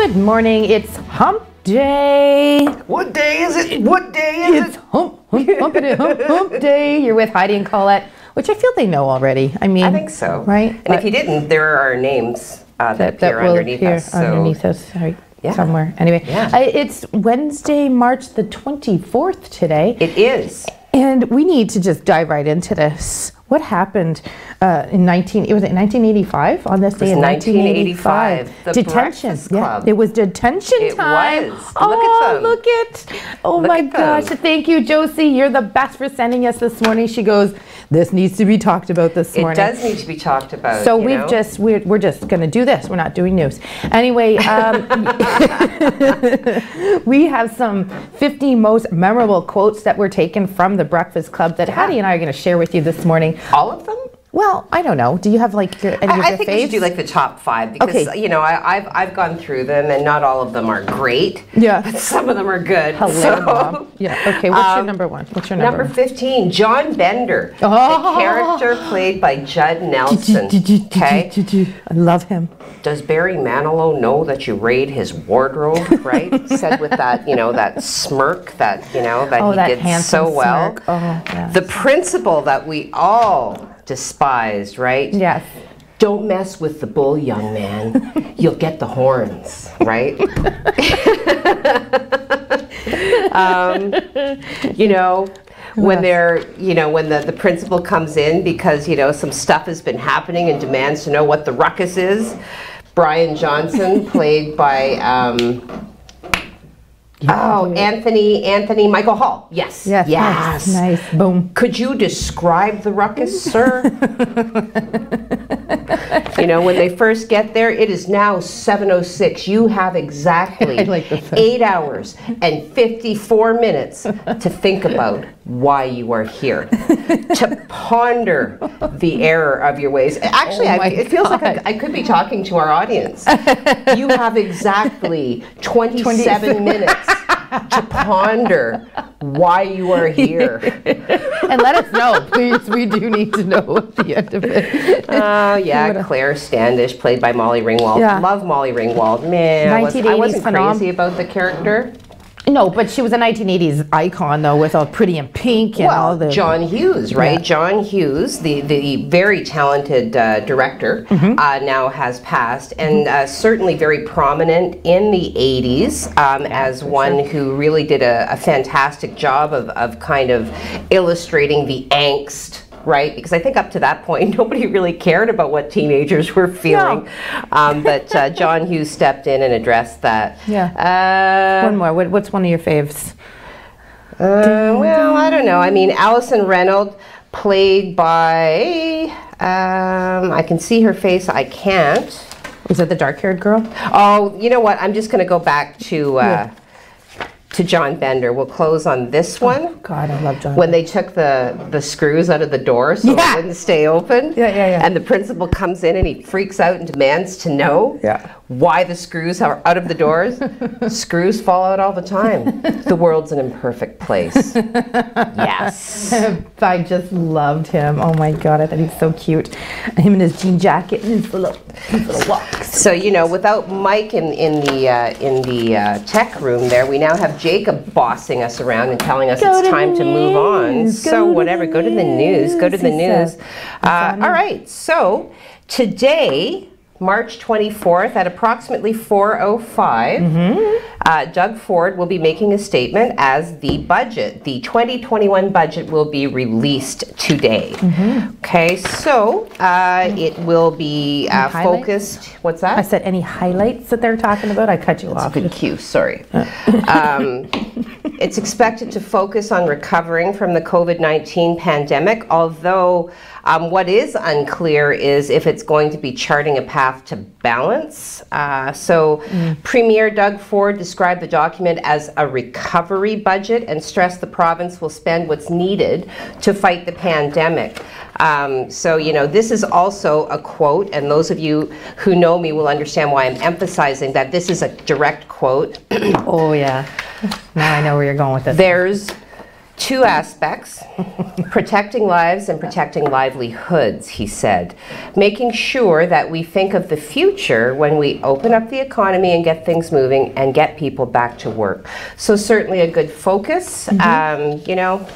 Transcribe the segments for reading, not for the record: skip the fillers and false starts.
Good morning. It's hump day. What day is it? What day is it? It's hump day. You're with Heidi and Colette, which I feel they know already. I mean, I think so. Right? And if you didn't, there are names that appear underneath us. Underneath us, right? Yeah. Somewhere. Anyway, it's Wednesday, March the 24th today. It is. And we need to just dive right into this. What happened in 1985 on this day in 1985? The detention. Breakfast Club. Yeah, it was detention time. It was. Look at them. Oh my gosh. Thank you, Josie. You're the best for sending us this morning. She goes, this needs to be talked about this morning. It does need to be talked about. So we're just going to do this. We're not doing news. Anyway, we have some 50 most memorable quotes that were taken from the Breakfast Club that Hattie and I are going to share with you this morning. All of them? Well, I don't know. Do you have like any of your faves? I think we should do like the top 5 because you know I've gone through them and not all of them are great. Yeah, but some of them are good. So, yeah. Okay. What's your number one? What's your number 15? John Bender, the character played by Judd Nelson. Okay, I love him. Does Barry Manilow know that you raid his wardrobe? Right, said with that that smirk that that he did so well. Smirk. Oh, yes. The principle that we all despised, right? Yes. Don't mess with the bull, young man. You'll get the horns, right? When they're, when the principal comes in because, some stuff has been happening and demands to know what the ruckus is. Brian Johnson, played by, Anthony Michael Hall. Yes. Yes. Nice. Boom. Could you describe the ruckus, sir? When they first get there, it is now 7:06. You have exactly 8 hours and 54 minutes to think about why you are here, to ponder the error of your ways. Actually, it feels like I could be talking to our audience. You have exactly 27 minutes to ponder why you are here. And let us know, please. We do need to know at the end of it. Claire Standish, played by Molly Ringwald. Yeah. Love Molly Ringwald. Man, I wasn't crazy about the character. No, but she was a 1980s icon, though, with all Pretty in Pink and all the... John Hughes, right? Yeah. John Hughes, the very talented director, now has passed, and certainly very prominent in the 80s as one who really did a fantastic job of kind of illustrating the angst, right? Because I think up to that point, nobody really cared about what teenagers were feeling. No. But John Hughes stepped in and addressed that. Yeah. One more. What's one of your faves? Well, I don't know. I mean, Allison Reynolds, played by, I can see her face, I can't. Was it the dark-haired girl? Oh, you know what? I'm just going to go back to... to John Bender. We'll close on this one. Oh, God, I love John. When they took the screws out of the door so it wouldn't stay open. Yeah. And the principal comes in and he freaks out and demands to know why the screws are out of the doors. Screws fall out all the time. The world's an imperfect place. Yes. I just loved him. Oh my God, I thought he was so cute. Him in his jean jacket and his little walks. So, without Mike in the tech room there, we now have Jacob bossing us around and telling us it's time to move on. So whatever, go to the news. Go to the news. All right, so today, March 24th at approximately 4:05, Doug Ford will be making a statement as the 2021 budget will be released today. Okay, so it will be focused. What's that? I said any highlights that they're talking about? I cut you off. That's a good cue, sorry. It's expected to focus on recovering from the COVID-19 pandemic, although what is unclear is if it's going to be charting a path to balance. Premier Doug Ford described the document as a recovery budget and stressed the province will spend what's needed to fight the pandemic. This is also a quote, and those of you who know me will understand why I'm emphasizing that this is a direct quote. Oh, yeah. Now I know where you're going with this. There's Two aspects, protecting lives and protecting livelihoods, he said. Making sure that we think of the future when we open up the economy and get things moving and get people back to work. So certainly a good focus. You know,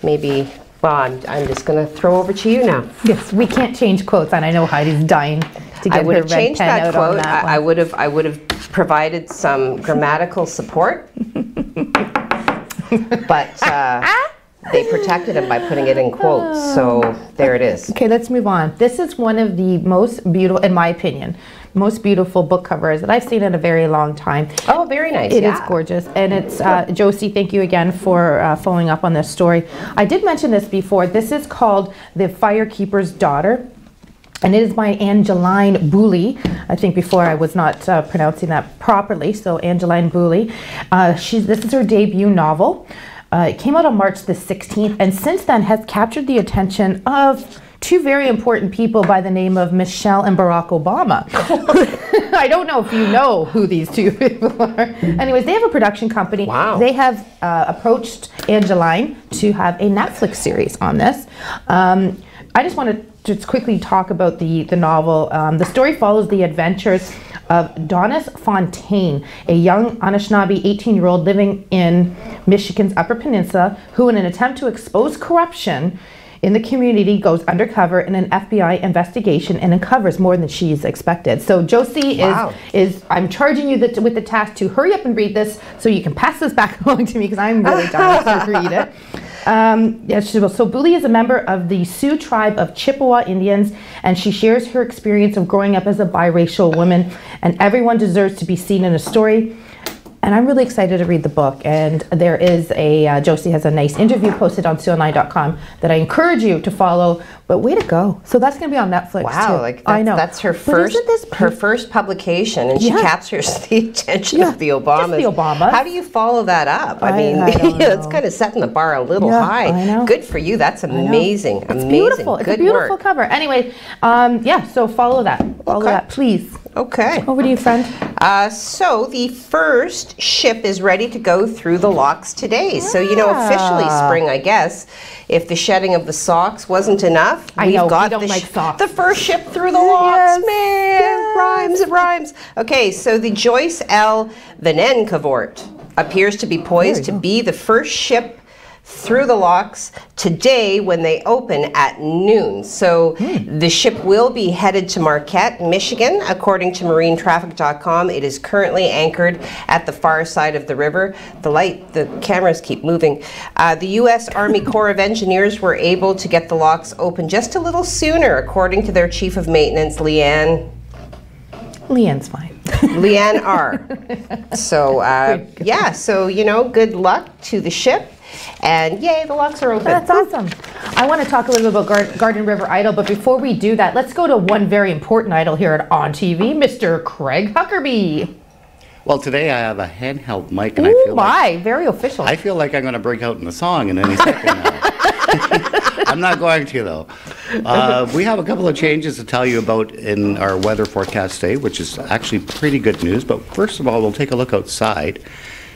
maybe, well, I'm just going to throw over to you now. Yes, we can't change quotes, and I know Heidi's dying to get I would her have red changed pen that out quote. on that one. I would have provided some grammatical support. But they protected him by putting it in quotes, so there it is. Okay, let's move on. This is one of the most beautiful, in my opinion, most beautiful book covers that I've seen in a very long time. Oh, very nice. It is gorgeous. And it's, Josie, thank you again for following up on this story. I did mention this before. This is called The Firekeeper's Daughter. And it is by Angeline Boulley. I think before I was not pronouncing that properly, so Angeline Boulley. This is her debut novel. It came out on March the 16th, and since then has captured the attention of two very important people by the name of Michelle and Barack Obama. I don't know if you know who these two people are. Anyways, they have a production company. Wow. They have approached Angeline to have a Netflix series on this. I just want to just quickly talk about the novel. The story follows the adventures of Donis Fontaine, a young Anishinaabe 18-year-old living in Michigan's Upper Peninsula, who in an attempt to expose corruption in the community goes undercover in an FBI investigation and uncovers more than she's expected. So Josie is I'm charging you with the task to hurry up and read this so you can pass this back along to me because I'm really dying to read it. So Boulley is a member of the Sioux tribe of Chippewa Indians, and she shares her experience of growing up as a biracial woman, and everyone deserves to be seen in a story. And I'm really excited to read the book. And there is Josie has a nice interview posted on SeaOnline.com that I encourage you to follow. But way to go. So that's going to be on Netflix Wow, too. like I know. That's her first publication, and she captures the attention of the Obamas. Just the Obama. How do you follow that up? I mean, it's kind of setting the bar a little high. I know. Good for you. That's amazing. It's beautiful. It's a beautiful cover. Anyway, so follow that. Follow that, please. Okay. Over to you, friend. So the first ship is ready to go through the locks today. So, you know, officially spring, I guess. If the shedding of the socks wasn't enough, we've got the first ship through the locks. Man, it rhymes. Okay, so the Joyce L. Vanenkavort appears to be poised to be the first ship through the locks today when they open at noon. So the ship will be headed to Marquette, Michigan, according to marinetraffic.com. It is currently anchored at the far side of the river. The cameras keep moving. The U.S. Army Corps of Engineers were able to get the locks open just a little sooner, according to their Chief of Maintenance, Leanne. Leanne's fine. Leanne R. So, so, you know, good luck to the ship. And yay, the locks are open. That's awesome. I want to talk a little bit about Garden River Idol, but before we do that, let's go to one very important idol here at On TV, Mr. Craig Huckerby. Well, today I have a handheld mic, and I feel like very official. I feel like I'm going to break out in the song in any second now. I'm not going to, though. We have a couple of changes to tell you about in our weather forecast today, which is actually pretty good news. But first of all, we'll take a look outside,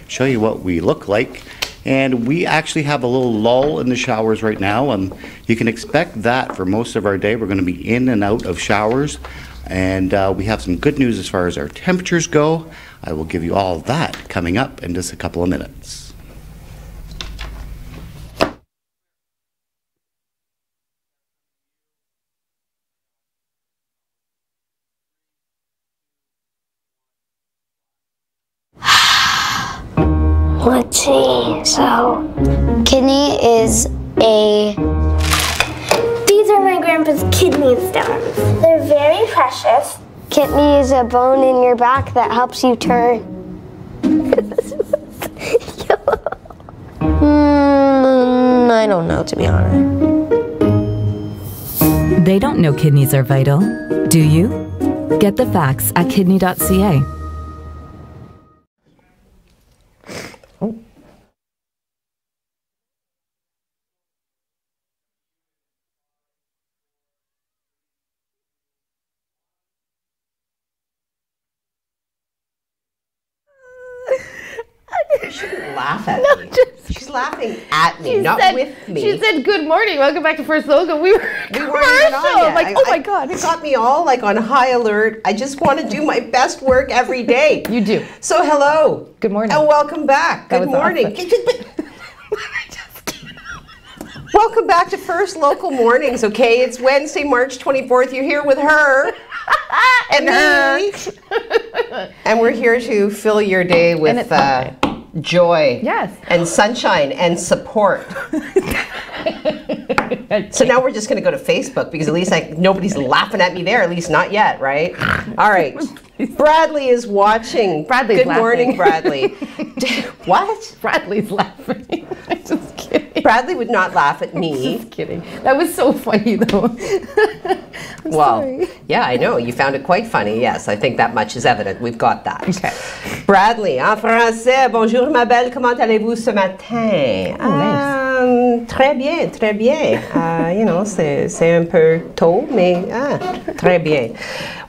show you what we look like. And we actually have a little lull in the showers right now, and you can expect that for most of our day. We're going to be in and out of showers, and we have some good news as far as our temperatures go. I will give you all that coming up in just a couple of minutes. Let's see, so kidney is a... These are my grandpa's kidney stones. They're very precious. Kidney is a bone in your back that helps you turn. I don't know, to be honest. They don't know kidneys are vital, do you? Get the facts at kidney.ca. You shouldn't laugh at me. Just She's laughing at me, not with me. She said, "Good morning, welcome back to First Logo." We weren't even on yet. Like, oh my God. It got me all like on high alert. I just want to do my best work every day. You do. So hello. Good morning. And welcome back. Good morning. Awesome. Welcome back to First Local Mornings, okay? It's Wednesday, March 24th. You're here with her and me. And we're here to fill your day with joy and sunshine and support. So now we're just going to go to Facebook because at least nobody's laughing at me there, at least not yet, right? All right. Bradley is watching. Bradley's Good laughing. morning, Bradley. What? Bradley's laughing. I'm just kidding. Bradley would not laugh at me. Just kidding. That was so funny, though. Sorry. Yeah, I know. You found it quite funny. Yes, I think that much is evident. We've got that. Okay. Bradley, en français. Bonjour, ma belle. Comment allez-vous ce matin? Très bien, très bien. You know, c'est un peu tôt, mais très bien.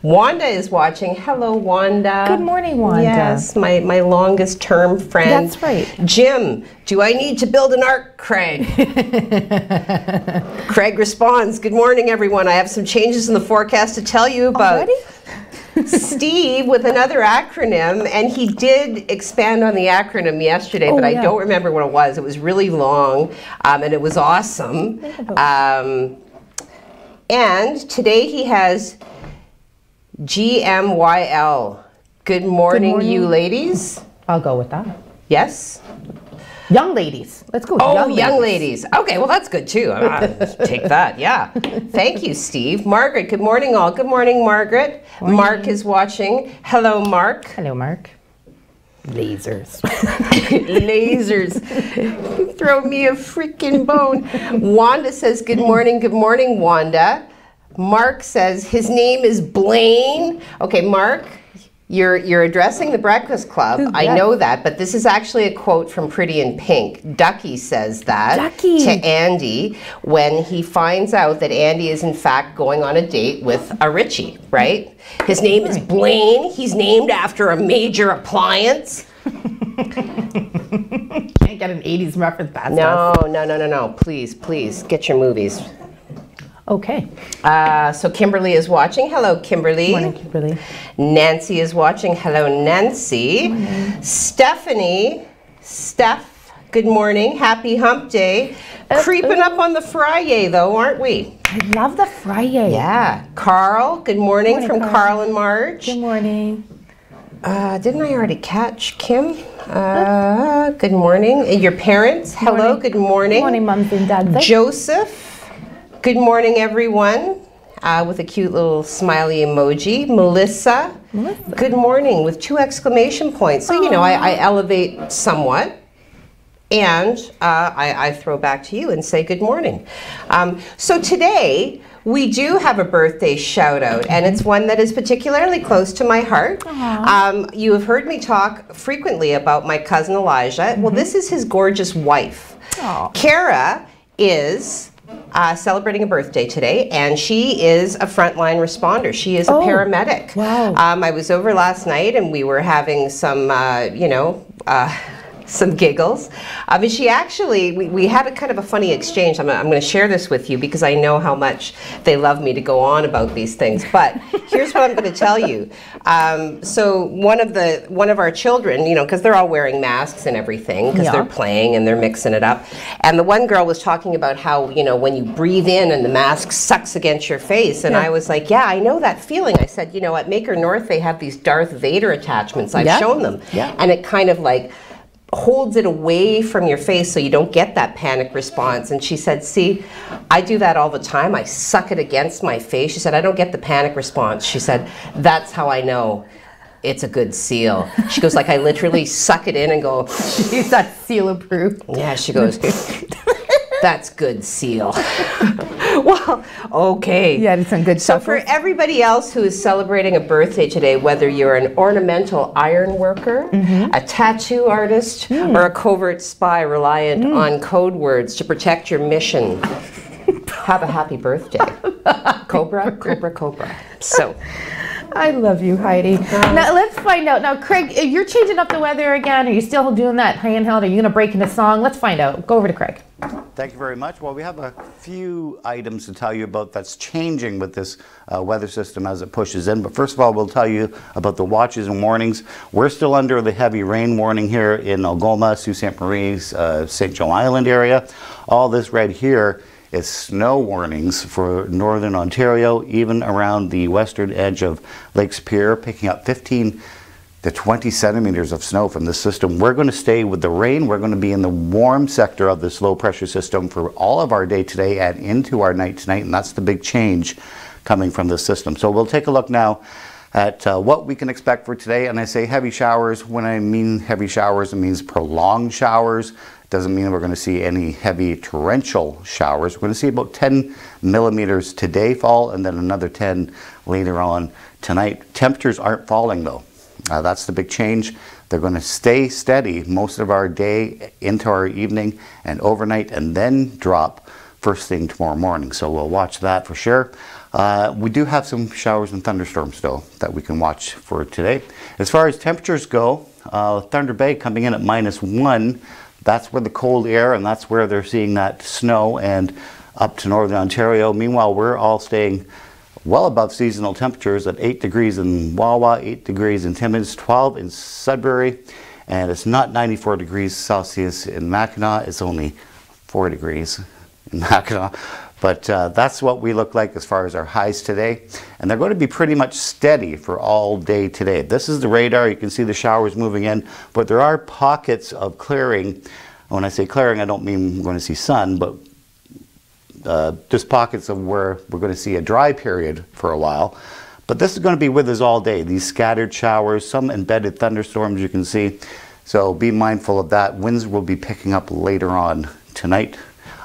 Wanda is watching. Hello, Wanda. Good morning, Wanda. Yes, my longest term friend. That's right. Jim, do I need to build an ark, Craig? Craig responds, good morning, everyone. I have some changes in the forecast to tell you about. Already? Steve with another acronym, and he did expand on the acronym yesterday, but I don't remember what it was. It was really long, and it was awesome. And today he has GMYL. Good morning, you ladies. I'll go with that. Yes? Young ladies. Let's go. Young ladies. Okay, well, that's good too. Take that, yeah. Thank you, Steve. Margaret, good morning, all. Good morning, Margaret. Morning. Mark is watching. Hello, Mark. Hello, Mark. Lasers. Lasers. Throw me a freaking bone. Wanda says, good morning, Wanda. Mark says, his name is Blaine. Okay, Mark. You're addressing the Breakfast Club. Yes. I know that, but this is actually a quote from Pretty in Pink. Ducky says that to Andy when he finds out that Andy is in fact going on a date with a Richie, right? His name is Blaine. He's named after a major appliance. Can't get an 80s reference past us. No. Please, get your movies. Okay. So Kimberly is watching. Hello, Kimberly. Morning, Kimberly. Nancy is watching. Hello, Nancy. Morning. Steph, good morning. Happy hump day. Creeping up on the Friday, though, aren't we? I love the Friday. Yeah. Carl, good morning from Carl and Marge. Good morning. Didn't I already catch Kim? Good morning. Your parents, hello, good morning. Good morning, mums and dads. Joseph. Good morning, everyone, with a cute little smiley emoji. Melissa, good morning, with 2 exclamation points. So, you know, I elevate somewhat, and I throw back to you and say good morning. So today, we do have a birthday shout out, and it's one that is particularly close to my heart. You have heard me talk frequently about my cousin Elijah. Well, this is his gorgeous wife. Kara is celebrating a birthday today, and she is a frontline responder. She is a paramedic. Wow. I was over last night, and we were having some, some giggles. But she actually, we had a kind of a funny exchange. I'm going to share this with you because I know how much they love me to go on about these things. But here's what I'm going to tell you. So one of our children, you know, because they're all wearing masks and everything, because they're playing and they're mixing it up. And the one girl was talking about how, you know, when you breathe in and the mask sucks against your face. And I was like, yeah, I know that feeling. I said, you know, at Maker North, they have these Darth Vader attachments. I've shown them. And it kind of like holds it away from your face so you don't get that panic response. And she said, see, I do that all the time. I suck it against my face. She said, I don't get the panic response. She said, that's how I know it's a good seal. She goes, like, I literally suck it in and go, geez, that's seal approved. Yeah, she goes, that's good seal. Well, okay. Yeah, it's some good stuff. So for everybody else who is celebrating a birthday today, whether you're an ornamental iron worker, a tattoo artist, or a covert spy reliant on code words to protect your mission, have a happy birthday. Cobra, Cobra, Cobra. So, I love you, Heidi. Now let's find out. Now, Craig, you're changing up the weather again. Are you still doing that handheld? Are you going to break into song? Let's find out. Go over to Craig. Thank you very much. Well, we have a few items to tell you about that's changing with this weather system as it pushes in. But first of all, we'll tell you about the watches and warnings. We're still under the heavy rain warning here in Algoma, Sault Ste. Marie, St. Joe Island area. All this red here is snow warnings for northern Ontario, even around the western edge of Lake Superior, picking up 15 to 20 centimeters of snow from this system. We're going to stay with the rain. We're going to be in the warm sector of this low pressure system for all of our day today and into our night tonight, and that's the big change coming from this system. So we'll take a look now at what we can expect for today. And I say heavy showers. When I mean heavy showers, it means prolonged showers. Doesn't mean we're going to see any heavy torrential showers. We're going to see about 10 millimeters today fall, and then another 10 later on tonight. Temperatures aren't falling though. That's the big change. They're going to stay steady most of our day into our evening and overnight, and then drop first thing tomorrow morning. So we'll watch that for sure. We do have some showers and thunderstorms though that we can watch for today. As far as temperatures go, Thunder Bay coming in at -1. That's where the cold air, and that's where they're seeing that snow, and up to northern Ontario. Meanwhile, we're all staying well above seasonal temperatures at 8 degrees in Wawa, 8 degrees in Timmins, 12 in Sudbury, and it's not 94 degrees Celsius in Mackinac. It's only 4 degrees in Mackinac. But that's what we look like as far as our highs today. And they're going to be pretty much steady for all day today. This is the radar. You can see the showers moving in, but there are pockets of clearing. When I say clearing, I don't mean we're going to see sun, but just pockets of where we're going to see a dry period for a while. But this is going to be with us all day. These scattered showers, some embedded thunderstorms you can see. So be mindful of that. Winds will be picking up later on tonight.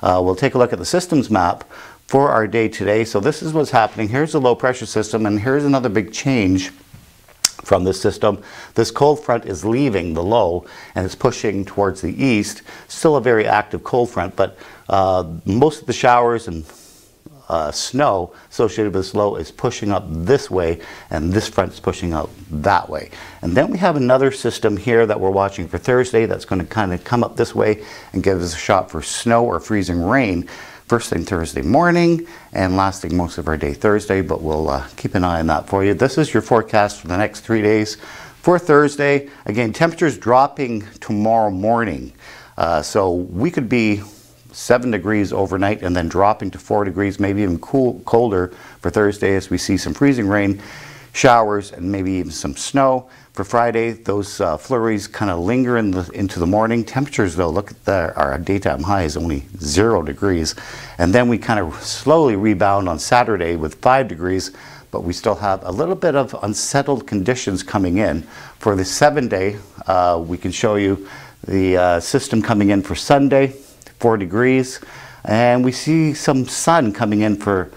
We'll take a look at the systems map for our day today. So this is what's happening. Here's the low pressure system, and here's another big change from this system. This cold front is leaving the low and it's pushing towards the east. Still a very active cold front, but most of the showers and snow associated with this low is pushing up this way, and this front is pushing up that way. And then we have another system here that we're watching for Thursday that's going to kind of come up this way and give us a shot for snow or freezing rain first thing Thursday morning and lasting most of our day Thursday, but we'll keep an eye on that for you. This is your forecast for the next 3 days. For Thursday, again, temperatures dropping tomorrow morning. So we could be 7 degrees overnight and then dropping to 4 degrees, maybe even colder for Thursday as we see some freezing rain, showers, and maybe even some snow. For Friday, those flurries kind of linger into the morning. Temperatures though, look at our daytime high is only 0 degrees. And then we kind of slowly rebound on Saturday with 5 degrees, but we still have a little bit of unsettled conditions coming in. For the 7-day, we can show you the system coming in for Sunday, 4 degrees, and we see some sun coming in for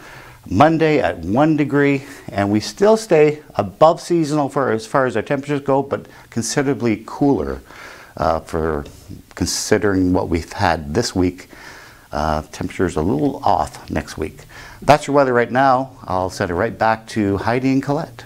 Monday at 1 degree, and we still stay above seasonal for as far as our temperatures go, but considerably cooler for considering what we've had this week. Temperatures a little off next week. That's your weather right now. I'll send it right back to Heidi and Colette.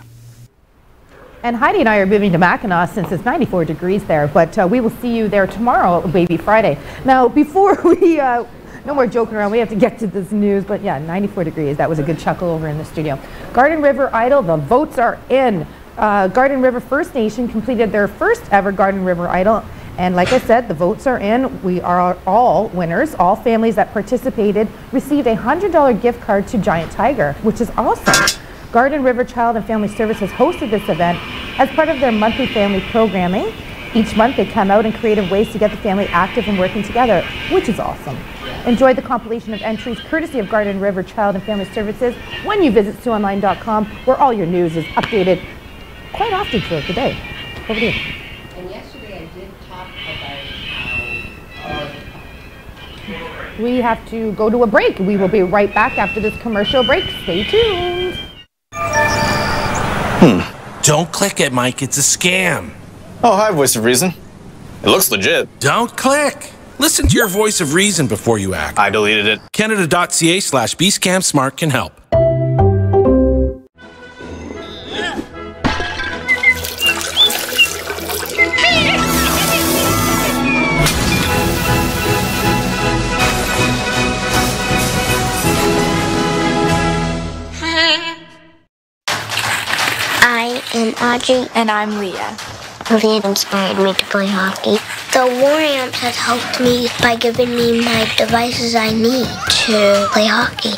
And Heidi and I are moving to Mackinac since it's 94 degrees there, but we will see you there tomorrow, Baby Friday. Now, before we, no more joking around, we have to get to this news, but yeah, 94 degrees. That was a good chuckle over in the studio. Garden River Idol, the votes are in. Garden River First Nation completed their first ever Garden River Idol, and like I said, the votes are in. We are all winners. All families that participated received a $100 gift card to Giant Tiger, which is awesome. Garden River Child and Family Services hosted this event as part of their monthly family programming. Each month they come out in creative ways to get the family active and working together, which is awesome. Enjoy the compilation of entries courtesy of Garden River Child and Family Services when you visit SiouxOnline.com, where all your news is updated quite often throughout the day. Over to you. And yesterday I did talk about how We have to go to a break. We will be right back after this commercial break. Stay tuned. Don't click it, Mike. It's a scam. Oh, hi, Voice of Reason. It looks legit. Don't click. Listen to your voice of reason before you act. I deleted it. Canada.ca/BScamSmart can help. Audrey. And I'm Leah. Leah inspired me to play hockey. The War Amps has helped me by giving me my devices I need to play hockey.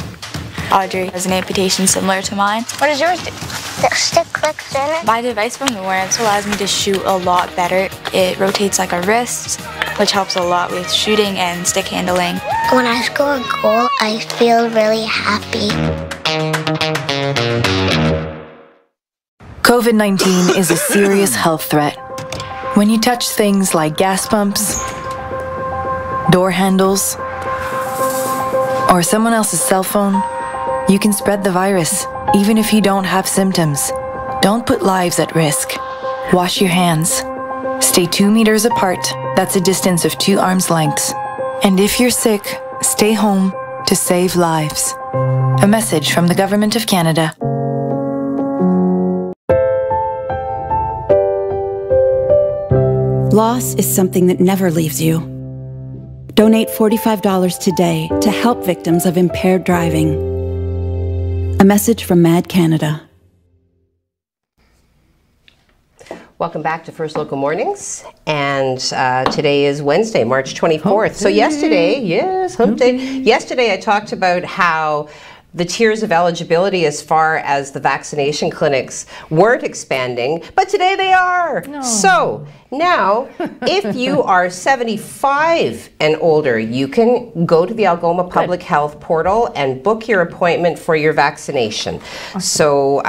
Audrey has an amputation similar to mine. What does yours do? The stick clicks in it. My device from the War Amps allows me to shoot a lot better. It rotates like a wrist, which helps a lot with shooting and stick handling. When I score a goal, I feel really happy. COVID-19 is a serious health threat. When you touch things like gas pumps, door handles, or someone else's cell phone, you can spread the virus, even if you don't have symptoms. Don't put lives at risk. Wash your hands. Stay 2 meters apart. That's a distance of 2 arms lengths. And if you're sick, stay home to save lives. A message from the Government of Canada. Loss is something that never leaves you. Donate $45 today to help victims of impaired driving. A message from Mad Canada. Welcome back to First Local Mornings, and today is Wednesday, March 24th. So yesterday, yes, hump day. Yesterday I talked about how the tiers of eligibility as far as the vaccination clinics weren't expanding, but today they are. No. So now, if you are 75 and older, you can go to the Algoma Public Health portal and book your appointment for your vaccination. Awesome. So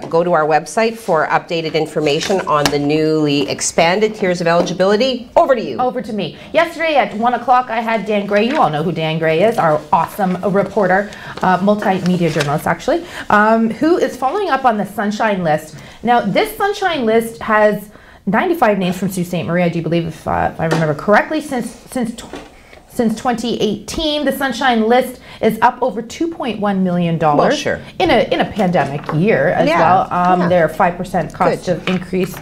go to our website for updated information on the newly expanded tiers of eligibility. Over to you. Over to me. Yesterday at 1 o'clock, I had Dan Gray. You all know who Dan Gray is, our awesome reporter, multimedia journalist actually, who is following up on the Sunshine List. Now, this Sunshine List has 95 names from Sault Ste. Marie, I do believe, if I remember correctly, since 2018. The Sunshine List is up over $2.1 million well, sure. in a pandemic year as well. Their 5% cost of increase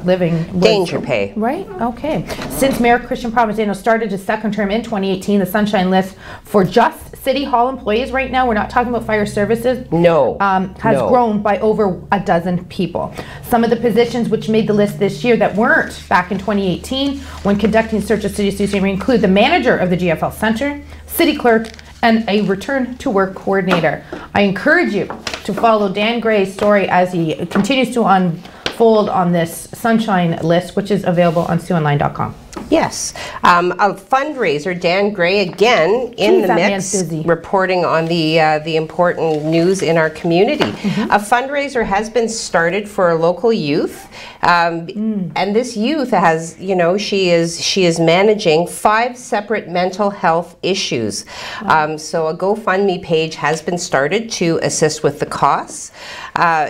living danger pay. Right. Okay. Since Mayor Christian Provenzano started his second term in 2018, the Sunshine List for just City Hall employees right now, we're not talking about fire services, has grown by over a dozen people. Some of the positions which made the list this year that weren't back in 2018 when conducting search of City of Sault Ste. Marie include the manager of the GFL Center, city clerk, and a return to work coordinator. I encourage you to follow Dan Gray's story as he continues to unfold on this Sunshine List, which is available on SiouxOnline.com. Yes. A fundraiser, Dan Gray again in the mix, reporting on the important news in our community. A fundraiser has been started for local youth, and this youth has, you know, she is managing 5 separate mental health issues. So a GoFundMe page has been started to assist with the costs.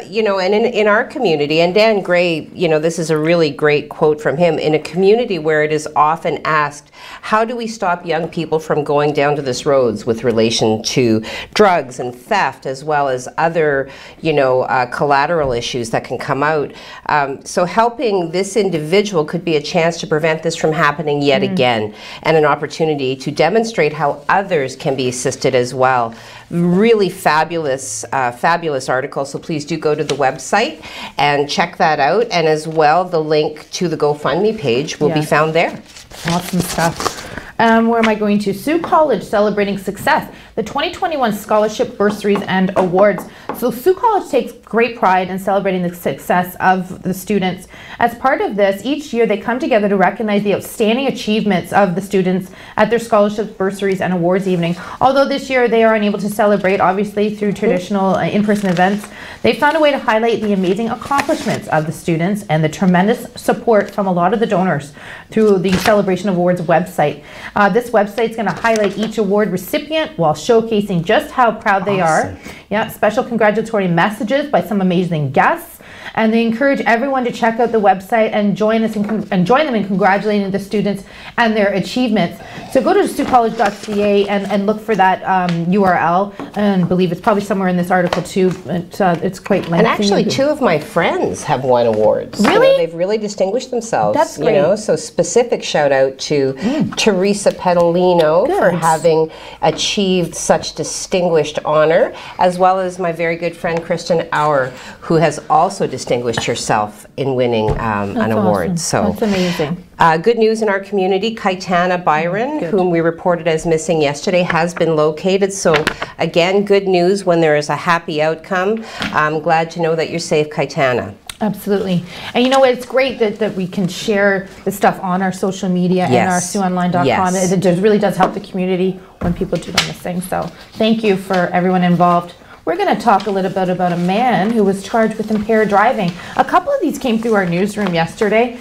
You know, and in our community, and Dan Gray, you know, this is a really great quote from him, in a community where it is often asked, how do we stop young people from going down to this roads with relation to drugs and theft, as well as other, you know, collateral issues that can come out. So helping this individual could be a chance to prevent this from happening yet again, and an opportunity to demonstrate how others can be assisted as well. Really fabulous, fabulous article, so please do go to the website and check that out, and as well the link to the GoFundMe page will be found there. Awesome stuff. Where am I going to? Sault College celebrating success. The 2021 scholarship bursaries and awards. So Sault College takes great pride in celebrating the success of the students. As part of this, each year they come together to recognize the outstanding achievements of the students at their scholarships, bursaries, and awards evening. Although this year they are unable to celebrate, obviously, through traditional in-person events, they found a way to highlight the amazing accomplishments of the students and the tremendous support from a lot of the donors through the Celebration Awards website. This website is going to highlight each award recipient while showcasing just how proud they are. Yeah, special congratulatory messages by some amazing guests. And they encourage everyone to check out the website and join them in congratulating the students and their achievements. So go to saultcollege.ca and look for that URL, and I believe it's probably somewhere in this article too. It's quite lengthy. And actually, 2 of my friends have won awards. Really? You know, they've really distinguished themselves. That's great. You know, so specific shout out to Teresa Pedalino for having achieved such distinguished honor, as well as my very good friend Kristen Auer, who has also distinguished distinguished yourself in winning an award. Awesome. So that's amazing. Good news in our community, Kaitana Byron, whom we reported as missing yesterday, has been located. So again, good news when there is a happy outcome. I'm glad to know that you're safe, Kaitana. Absolutely. And you know, it's great that we can share the stuff on our social media and our SueOnline.com. Yes. It just really does help the community when people do go missing. So thank you for everyone involved. We're going to talk a little bit about a man who was charged with impaired driving. A couple of these came through our newsroom yesterday.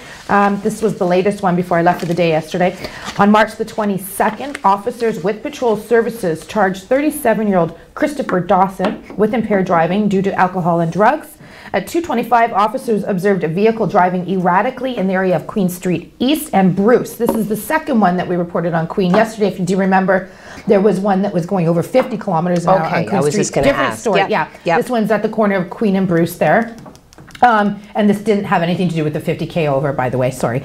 This was the latest one before I left for the day yesterday. On March the 22nd, officers with patrol services charged 37-year-old Christopher Dawson with impaired driving due to alcohol and drugs. At 2:25, officers observed a vehicle driving erratically in the area of Queen Street East and Bruce. This is the second one that we reported on Queen. Yesterday, if you do remember, there was one that was going over 50 kilometers an hour on Queen I was Street. just going to Different ask. story, yeah. This one's at the corner of Queen and Bruce there. And this didn't have anything to do with the 50K over, by the way, sorry.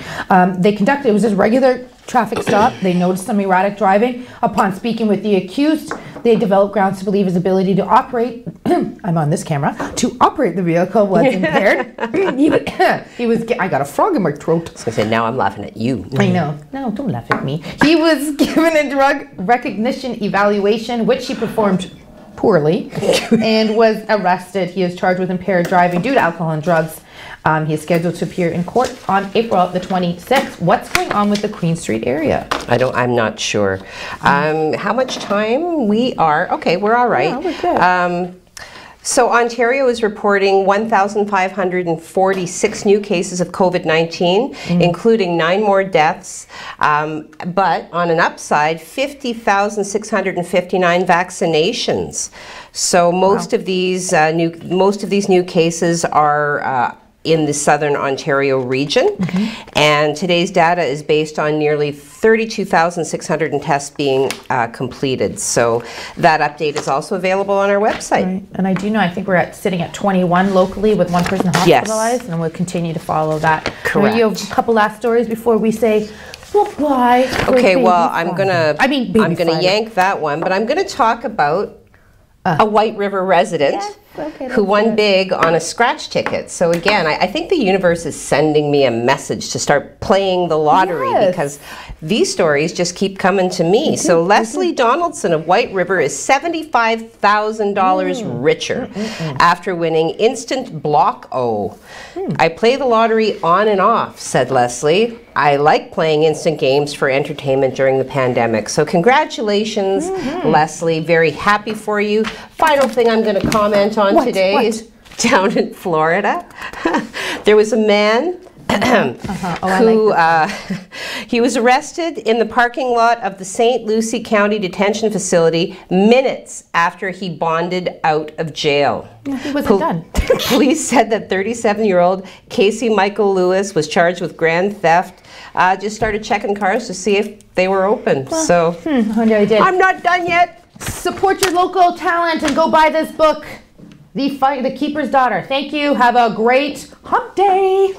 They conducted, it was just regular traffic stop. They noticed some erratic driving. Upon speaking with the accused, they developed grounds to believe his ability to operate, I'm on this camera, to operate the vehicle was impaired. he was, I got a frog in my throat. I was going to say, now I'm laughing at you. I know. No, don't laugh at me. He was given a drug recognition evaluation, which he performed poorly, and was arrested. He is charged with impaired driving due to alcohol and drugs. He is scheduled to appear in court on April the 26th. What's going on with the Queen Street area? I'm not sure. How much time we are? Okay, we're all right. Yeah, we're good. So Ontario is reporting 1,546 new cases of COVID-19, including 9 more deaths. But on an upside, 50,659 vaccinations. So most of these new cases are in the southern Ontario region. And today's data is based on nearly 32,600 tests being completed. So that update is also available on our website. Right. And I do know, I think we're sitting at 21 locally with one person hospitalized, and we'll continue to follow that. Correct. You have a couple last stories before we say goodbye. Okay, well, I'm gonna yank that one, but I'm gonna talk about a White River resident who won big on a scratch ticket. So again, I think the universe is sending me a message to start playing the lottery because these stories just keep coming to me. So Leslie Donaldson of White River is $75,000 richer after winning Instant Block O. I play the lottery on and off, said Leslie. I like playing instant games for entertainment during the pandemic. So congratulations, Leslie. Very happy for you. Final thing I'm going to comment on today is down in Florida. There was a man who he was arrested in the parking lot of the St. Lucie County Detention Facility minutes after he bonded out of jail. He wasn't done. Police said that 37-year-old Casey Michael Lewis was charged with grand theft. Just started checking cars to see if they were open. So I'm not done yet. Support your local talent and go buy this book, The Keeper's Daughter. Thank you. Have a great hump day.